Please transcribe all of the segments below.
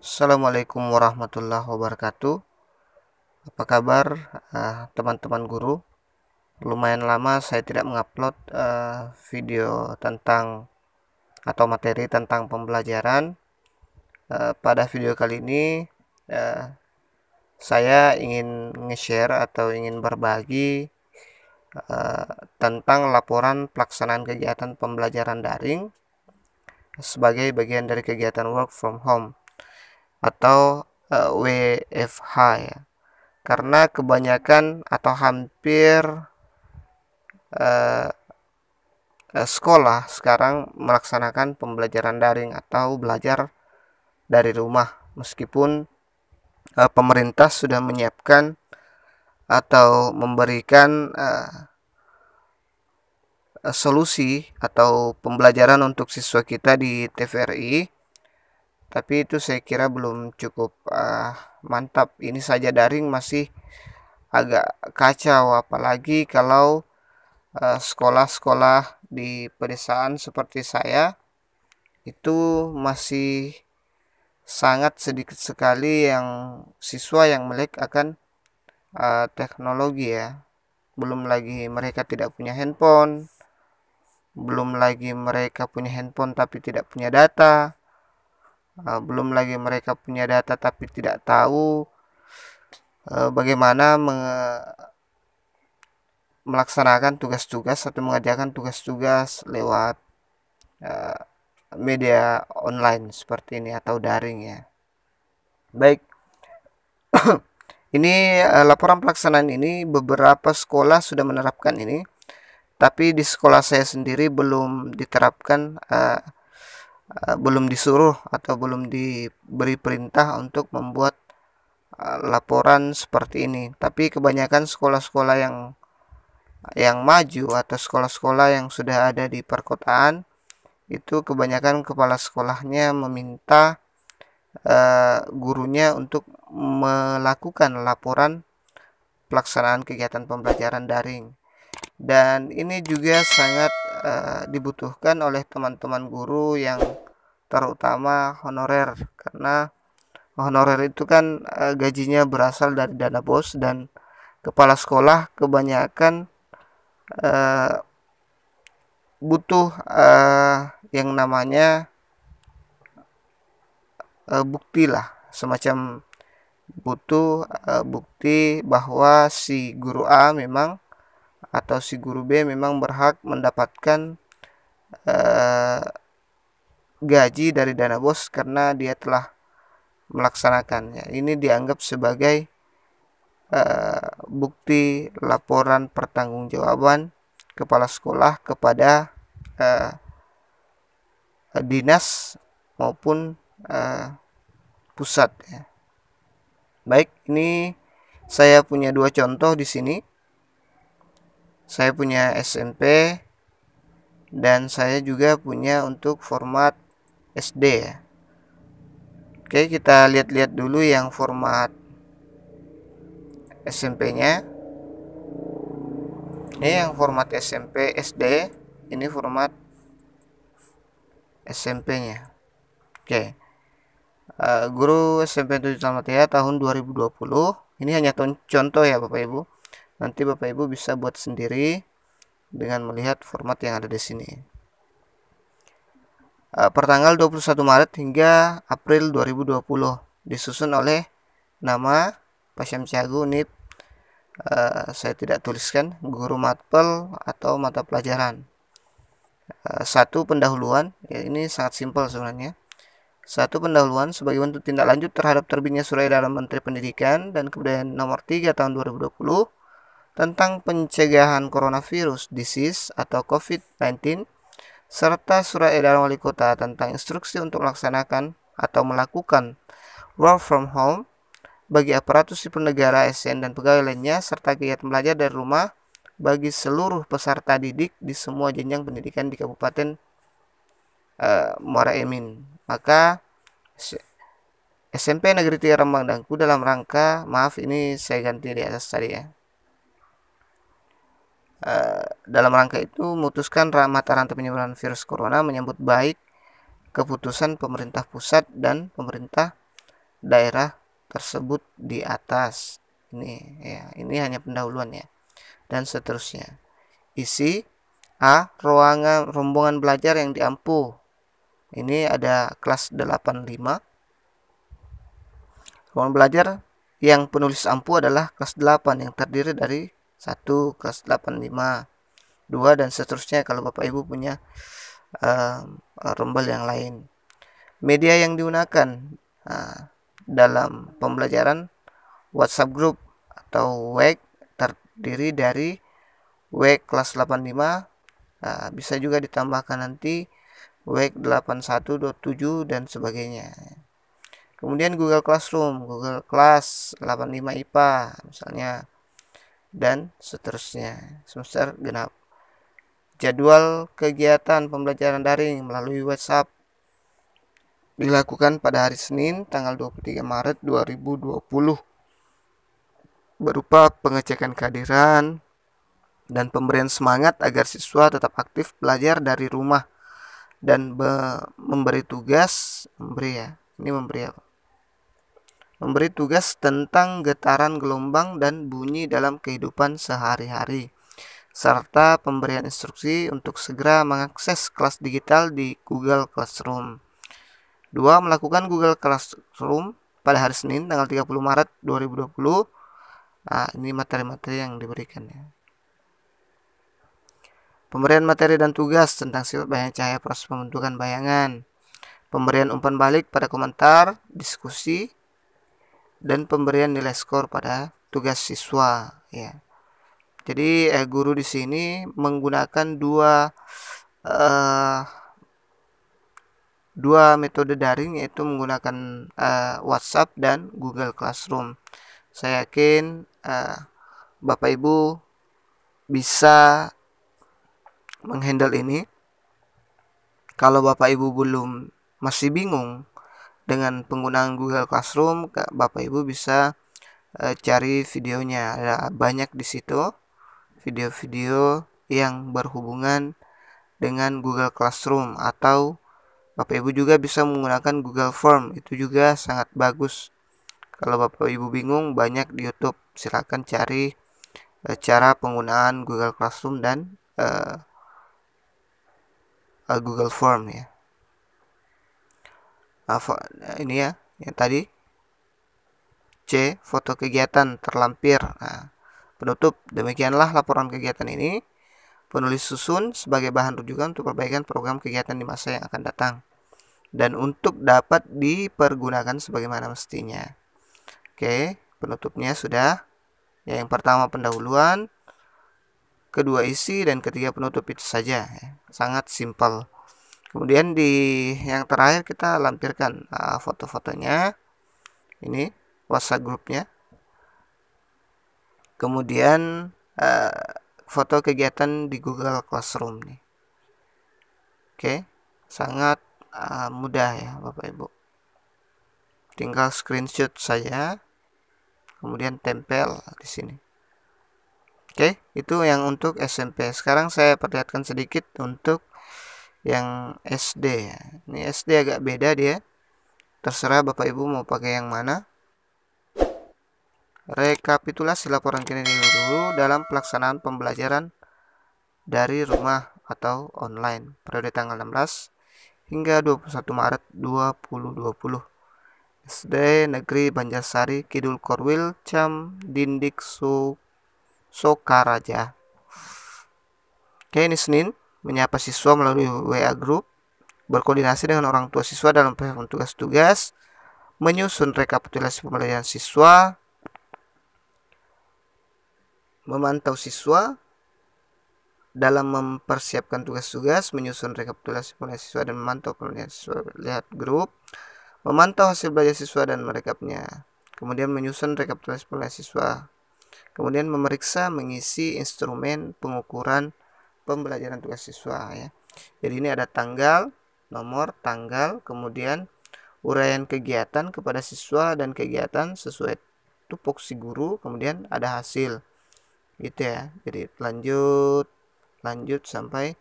Assalamualaikum warahmatullahi wabarakatuh. Apa kabar teman-teman guru? Lumayan lama saya tidak mengupload video tentang atau materi tentang pembelajaran. Pada video kali ini uh, saya ingin nge-share atau ingin berbagi tentang laporan pelaksanaan kegiatan pembelajaran daring sebagai bagian dari kegiatan work from home atau WFH ya. Karena kebanyakan atau hampir uh, sekolah sekarang melaksanakan pembelajaran daring atau belajar dari rumah, meskipun pemerintah sudah menyiapkan atau memberikan solusi atau pembelajaran untuk siswa kita di TVRI, tapi itu saya kira belum cukup mantap. Ini saja daring masih agak kacau, apalagi kalau sekolah-sekolah di pedesaan seperti saya itu masih sangat sedikit sekali yang siswa yang melek akan teknologi ya. Belum lagi mereka tidak punya handphone, belum lagi mereka punya handphone tapi tidak punya data, belum lagi mereka punya data tapi tidak tahu bagaimana melaksanakan tugas-tugas atau mengerjakan tugas-tugas lewat media online seperti ini atau daring ya. Baik, ini laporan pelaksanaan ini beberapa sekolah sudah menerapkan ini, tapi di sekolah saya sendiri belum diterapkan, belum disuruh atau belum diberi perintah untuk membuat laporan seperti ini. Tapi kebanyakan sekolah-sekolah yang maju atau sekolah-sekolah yang sudah ada di perkotaan itu kebanyakan kepala sekolahnya meminta gurunya untuk melakukan laporan pelaksanaan kegiatan pembelajaran daring, dan ini juga sangat dibutuhkan oleh teman-teman guru yang terutama honorer, karena honorer itu kan gajinya berasal dari dana BOS, dan kepala sekolah kebanyakan butuh yang namanya bukti lah, semacam butuh bukti bahwa si guru A memang atau si guru B memang berhak mendapatkan gaji dari dana BOS karena dia telah melaksanakannya. Ini dianggap sebagai bukti laporan pertanggungjawaban kepala sekolah kepada dinas maupun pusat ya. Baik, ini saya punya dua contoh di sini. Saya punya SMP dan saya juga punya untuk format SD ya. Oke, kita lihat-lihat dulu yang format SMP-nya. Ini yang format SMP SD, ini format SMP-nya. Oke. Guru SMP 7 Tamataya tahun 2020. Ini hanya contoh ya Bapak Ibu. Nanti Bapak Ibu bisa buat sendiri dengan melihat format yang ada di sini. Pertanggal 21 Maret hingga April 2020 disusun oleh nama Pak Syamsiagu NIP. Saya tidak tuliskan guru matpel atau mata pelajaran. Satu pendahuluan, ya ini sangat simpel sebenarnya. Satu pendahuluan sebagai bentuk tindak lanjut terhadap terbitnya Surat Edaran Menteri Pendidikan dan Kebudayaan Nomor 3 Tahun 2020 tentang pencegahan coronavirus disease atau COVID-19 serta Surat Edaran Wali Kota tentang instruksi untuk melaksanakan atau melakukan work from home bagi aparatur sipil negara, ASN dan pegawai lainnya serta kegiatan belajar dari rumah bagi seluruh peserta didik di semua jenjang pendidikan di Kabupaten Muara Emin. Maka SMP Negeri 3 Rembang Dangku dalam rangka, maaf ini saya ganti di atas tadi ya. Dalam rangka itu memutuskan mata rantai penyebaran virus corona, menyambut baik keputusan pemerintah pusat dan pemerintah daerah tersebut di atas. Ini ya, ini hanya pendahuluan ya. Dan seterusnya. Isi A. Rombongan belajar yang diampu. Ini ada kelas 85. Rombongan belajar yang penulis ampu adalah kelas 8 yang terdiri dari 1 kelas 85, 2 dan seterusnya kalau Bapak Ibu punya rombel yang lain. Media yang digunakan dalam pembelajaran WhatsApp group atau WEG terdiri dari WEG kelas 85, bisa juga ditambahkan nanti WEG 81.7 dan sebagainya. Kemudian Google Classroom, Google Class 85 IPA misalnya, dan seterusnya. Semester genap. Jadwal kegiatan pembelajaran daring melalui WhatsApp dilakukan pada hari Senin tanggal 23 Maret 2020 berupa pengecekan kehadiran dan pemberian semangat agar siswa tetap aktif belajar dari rumah dan memberi tugas, memberi tugas tentang getaran gelombang dan bunyi dalam kehidupan sehari-hari, serta pemberian instruksi untuk segera mengakses kelas digital di Google Classroom. 2. Melakukan Google Classroom pada hari Senin tanggal 30 Maret 2020. Ini materi-materi yang diberikan ya. Pemberian materi dan tugas tentang sifat bayangan cahaya, proses pembentukan bayangan, pemberian umpan balik pada komentar, diskusi, dan pemberian nilai skor pada tugas siswa ya. Jadi guru di sini menggunakan dua metode daring, yaitu menggunakan WhatsApp dan Google Classroom. Saya yakin Bapak Ibu bisa menghandle ini. Kalau Bapak Ibu masih bingung dengan penggunaan Google Classroom, Bapak Ibu bisa cari videonya. Ada banyak di situ video-video yang berhubungan dengan Google Classroom, atau Bapak Ibu juga bisa menggunakan Google Form. Itu juga sangat bagus. Kalau Bapak Ibu bingung, banyak di YouTube. Silakan cari cara penggunaan Google Classroom dan Google Form ya. Ini ya yang tadi. C. Foto kegiatan terlampir. Penutup. Demikianlah laporan kegiatan ini. Penulis susun sebagai bahan rujukan untuk perbaikan program kegiatan di masa yang akan datang dan untuk dapat dipergunakan sebagaimana mestinya. Oke, penutupnya sudah. Yang pertama pendahuluan, kedua isi, dan ketiga penutup. Itu saja ya. Sangat simpel. Kemudian di yang terakhir kita lampirkan foto-fotonya. Ini WhatsApp grupnya. Kemudian foto kegiatan di Google Classroom nih. Oke, sangat mudah ya Bapak Ibu. Tinggal screenshot saja, kemudian tempel di sini. Oke, itu yang untuk SMP. Sekarang saya perlihatkan sedikit untuk yang SD ya. Ini SD agak beda dia. Terserah Bapak Ibu mau pakai yang mana. Rekapitulasi laporan kinerja guru dalam pelaksanaan pembelajaran dari rumah atau online periode tanggal 16 hingga 21 Maret 2020. SD Negeri Banjarsari Kidul Korwil Cam Dindik Sokaraja. Oke, ini Senin, menyapa siswa melalui WA Group, berkoordinasi dengan orang tua siswa dalam penyelesaian tugas-tugas, menyusun rekapitulasi pembelajaran siswa, memantau siswa dalam mempersiapkan tugas-tugas, menyusun rekapitulasi pembelajaran siswa dan memantau pembelajaran siswa. Lihat grup, memantau hasil belajar siswa dan merekapnya. Kemudian menyusun rekapitulasi pembelajaran siswa. Kemudian memeriksa, mengisi instrumen pengukuran pembelajaran tugas siswa ya. Jadi ini ada tanggal, nomor, tanggal, kemudian uraian kegiatan kepada siswa dan kegiatan sesuai tupoksi guru, kemudian ada hasil gitu ya. Jadi lanjut sampai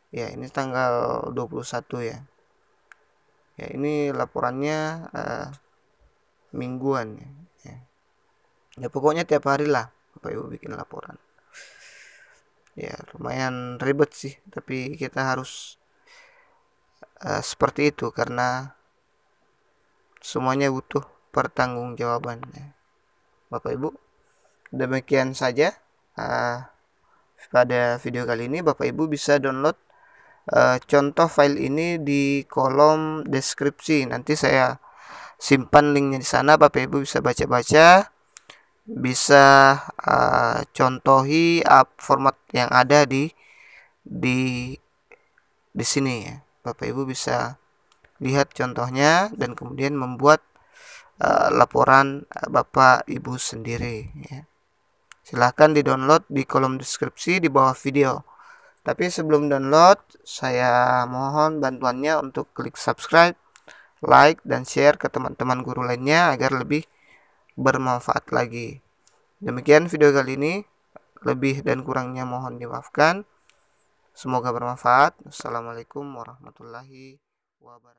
ya ini tanggal 21 ya. Ya, ini laporannya mingguan ya. Ya pokoknya tiap hari lah Bapak Ibu bikin laporan. Ya lumayan ribet sih, tapi kita harus seperti itu karena semuanya butuh pertanggungjawaban ya. Bapak Ibu, demikian saja pada video kali ini. Bapak Ibu bisa download contoh file ini di kolom deskripsi. Nanti saya simpan linknya di sana. Bapak Ibu bisa baca-baca, bisa contohi format yang ada di sini ya. Bapak Ibu bisa lihat contohnya dan kemudian membuat laporan Bapak Ibu sendiri ya. Silahkan di-download di kolom deskripsi di bawah video. Tapi sebelum download, saya mohon bantuannya untuk klik subscribe, like, dan share ke teman-teman guru lainnya agar lebih bermanfaat lagi. Demikian video kali ini. Lebih dan kurangnya mohon dimaafkan. Semoga bermanfaat. Assalamualaikum warahmatullahi wabarakatuh.